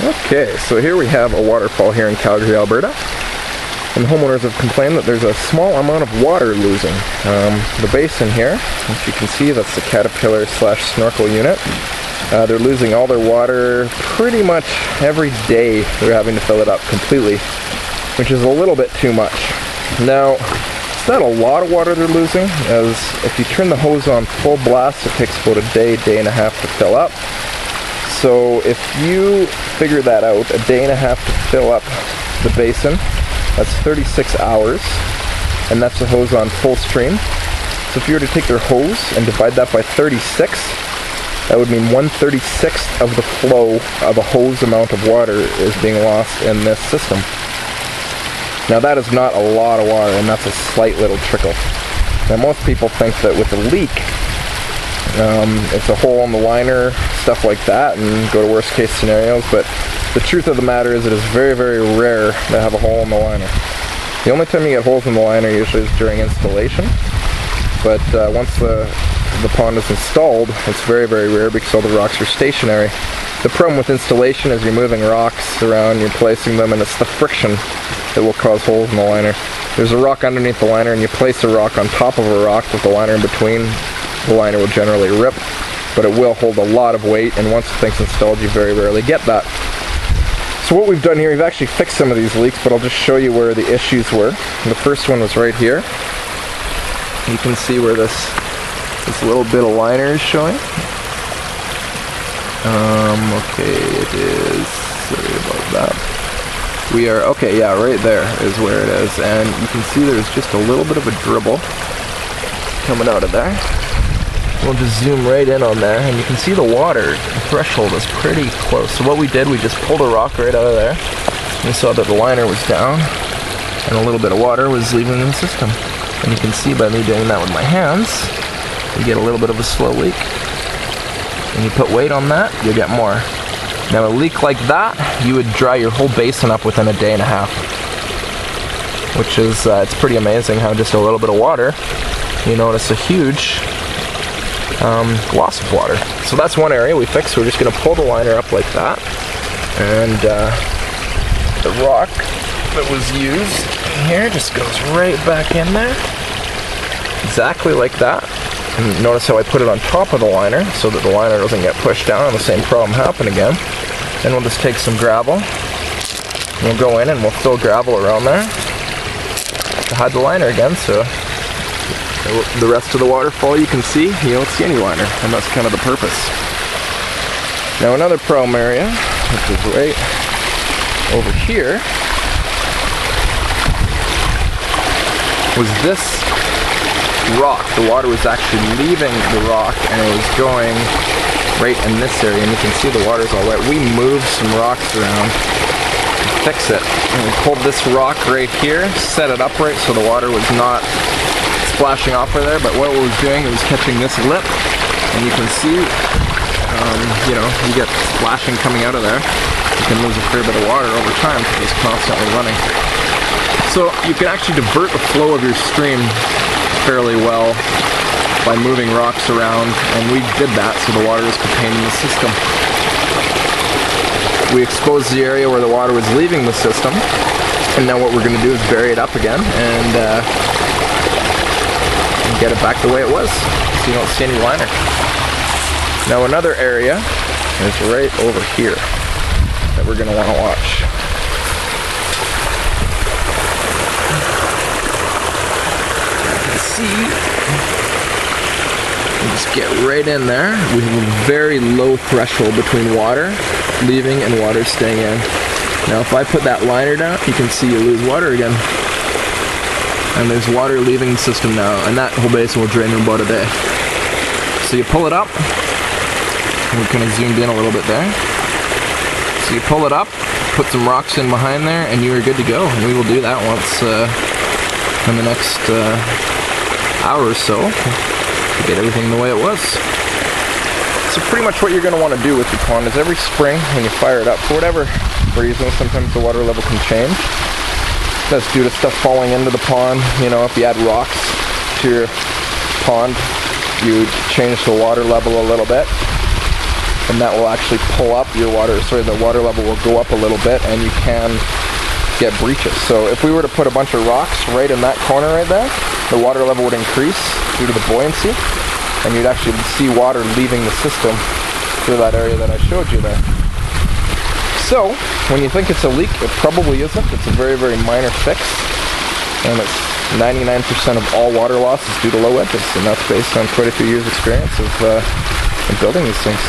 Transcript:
Okay, so here we have a waterfall here in Calgary, Alberta. And homeowners have complained that there's a small amount of water losing. The basin here, as you can see, that's the Caterpillar / snorkel unit. They're losing all their water pretty much every day. They're having to fill it up completely, which is a little bit too much. Now, it's not a lot of water they're losing, as if you turn the hose on full blast, it takes about a day and a half to fill up. So if you figure that out, a day and a half to fill up the basin, that's 36 hours, and that's the hose on full stream. So if you were to take their hose and divide that by 36, that would mean 1/36th of the flow of a hose amount of water is being lost in this system. Now that is not a lot of water, and that's a slight little trickle. Now most people think that with a leak, it's a hole in the liner, stuff like that, and go to worst case scenarios, but the truth of the matter is it is very, very rare to have a hole in the liner. The only time you get holes in the liner usually is during installation, but once the pond is installed, it's very, very rare because all the rocks are stationary. The problem with installation is you're moving rocks around, you're placing them, and it's the friction that will cause holes in the liner. There's a rock underneath the liner, and you place a rock on top of a rock with the liner in between, the liner will generally rip, but it will hold a lot of weight, and once the thing's installed, you very rarely get that. So what we've done here, we've actually fixed some of these leaks, but I'll just show you where the issues were. The first one was right here. You can see where this little bit of liner is showing. Okay, it is, sorry about that. We are, okay, yeah, right there is where it is, and you can see there's just a little bit of a dribble coming out of there. We'll just zoom right in on there, and you can see the water threshold is pretty close. So what we did, we just pulled a rock right out of there. We saw that the liner was down, and a little bit of water was leaving the system. And you can see by me doing that with my hands, you get a little bit of a slow leak. When you put weight on that, you'll get more. Now a leak like that, you would dry your whole basin up within a day and a half. Which is, it's pretty amazing how just a little bit of water, you notice a huge loss of water. So that's one area we fixed. We're just going to pull the liner up like that, and the rock that was used here just goes right back in there, exactly like that. And notice how I put it on top of the liner so that the liner doesn't get pushed down and the same problem happen again. Then we'll just take some gravel, we'll go in and we'll fill gravel around there to hide the liner again, so the rest of the waterfall you can see, you don't see any liner, and that's kind of the purpose. Now another problem area, which is right over here, was this rock. The water was actually leaving the rock and it was going right in this area, and you can see the water's all wet. We moved some rocks around to fix it, and we pulled this rock right here, set it upright so the water was not splashing off right there, but what it was doing, it was catching this lip, and you can see, you know, you get splashing coming out of there. You can lose a fair bit of water over time because it's constantly running. So you can actually divert the flow of your stream fairly well by moving rocks around, and we did that so the water is contained in the system. We exposed the area where the water was leaving the system, and now what we're going to do is bury it up again and get it back the way it was, so you don't see any liner. Now another area is right over here that we're going to want to watch. You can see, we just get right in there. We have a very low threshold between water leaving and water staying in. Now if I put that liner down, you can see you lose water again. And there's water leaving the system now, and that whole basin will drain in about a day. So you pull it up, we're kind of zoomed in a little bit there. So you pull it up, put some rocks in behind there, and you are good to go. And we will do that once in the next hour or so to get everything the way it was. So pretty much what you're going to want to do with your pond is every spring when you fire it up, for whatever reason, sometimes the water level can change. That's due to stuff falling into the pond. You know, if you add rocks to your pond, you change the water level a little bit. and that will actually pull up your water, the water level will go up a little bit, and you can get breaches. So if we were to put a bunch of rocks right in that corner right there, the water level would increase due to the buoyancy, and you'd actually see water leaving the system through that area that I showed you there. So when you think it's a leak, it probably isn't. It's a very, very minor fix, and it's 99% of all water loss is due to low edges, and that's based on quite a few years experience of building these things.